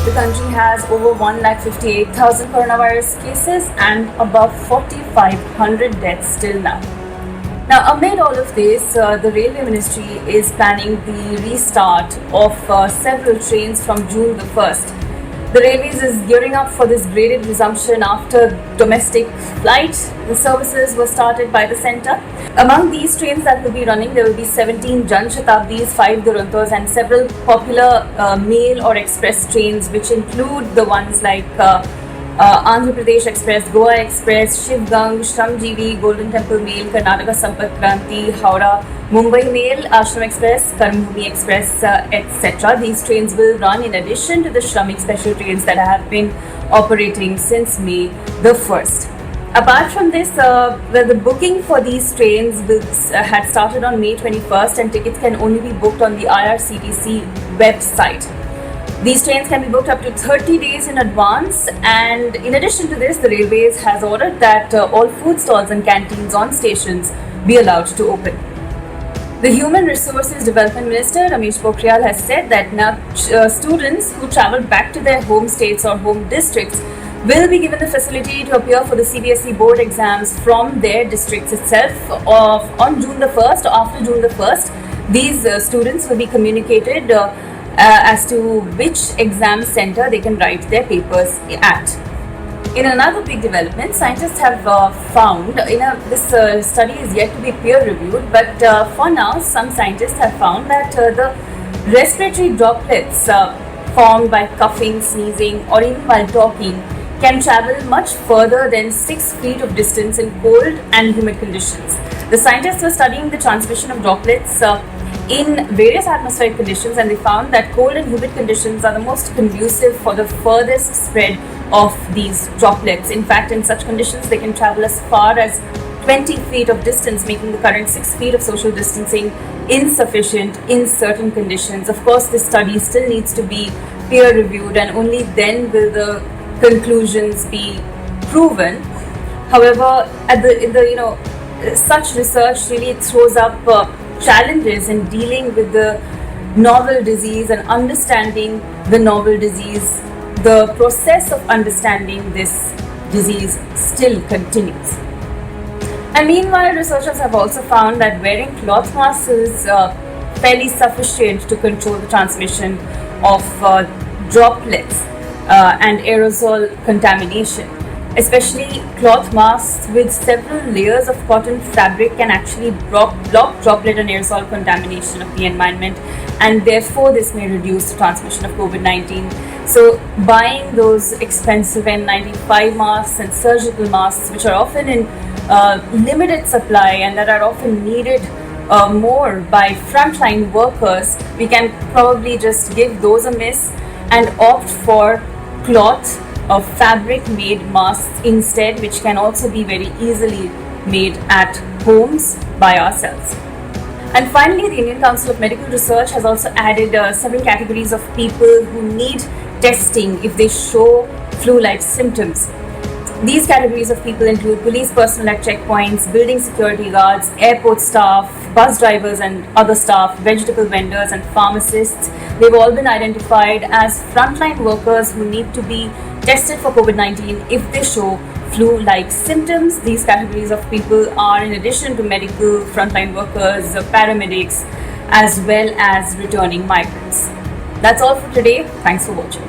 The country has over 1,58,000 coronavirus cases and above 4,500 deaths till now. Now, amid all of this, the Railway Ministry is planning the restart of several trains from June the 1st. The Railways is gearing up for this graded resumption after domestic flight. The services were started by the centre. Among these trains that will be running, there will be 17 Jan Shatabdis, 5 Durontos and several popular mail or express trains, which include the ones like Andhra Pradesh Express, Goa Express, Shiv Gang, Shramjeevi, Golden Temple Mail, Karnataka Sampark Kranti, Howrah, Mumbai Mail, Ashram Express, Karmabhumi Express, etc. These trains will run in addition to the Shramik special trains that have been operating since May the 1st. Apart from this, the booking for these trains had started on May 21st and tickets can only be booked on the IRCTC website. These trains can be booked up to 30 days in advance, and in addition to this, the Railways has ordered that all food stalls and canteens on stations be allowed to open. The Human Resources Development Minister Ramesh Pokhriyal has said that now students who travel back to their home states or home districts will be given the facility to appear for the CBSE board exams from their districts itself on June the 1st or after June the 1st. These students will be communicated as to which exam center they can write their papers at. In another big development, scientists have found, this study is yet to be peer reviewed, but for now some scientists have found that the respiratory droplets formed by coughing, sneezing or even while talking can travel much further than 6 feet of distance in cold and humid conditions. The scientists were studying the transmission of droplets in various atmospheric conditions, and they found that cold and humid conditions are the most conducive for the furthest spread of these droplets. In fact, in such conditions, they can travel as far as 20 feet of distance, making the current 6 feet of social distancing insufficient in certain conditions. Of course, this study still needs to be peer reviewed, and only then will the conclusions be proven. However, such research really throws up challenges in dealing with the novel disease and understanding the novel disease. The process of understanding this disease still continues. And meanwhile, researchers have also found that wearing cloth masks is fairly sufficient to control the transmission of droplets and aerosol contamination. Especially cloth masks with several layers of cotton fabric can actually block droplet and aerosol contamination of the environment, and therefore this may reduce the transmission of COVID-19. So buying those expensive N95 masks and surgical masks, which are often in limited supply and that are often needed more by frontline workers, we can probably just give those a miss and opt for cloth of fabric made masks instead, which can also be very easily made at homes by ourselves. And finally, the Indian Council of Medical Research has also added several categories of people who need testing if they show flu-like symptoms. These categories of people include police personnel at checkpoints, building security guards, airport staff, bus drivers and other staff, vegetable vendors and pharmacists. They've all been identified as frontline workers who need to be tested for COVID-19 if they show flu-like symptoms. These categories of people are in addition to medical frontline workers, paramedics, as well as returning migrants. That's all for today. Thanks for watching.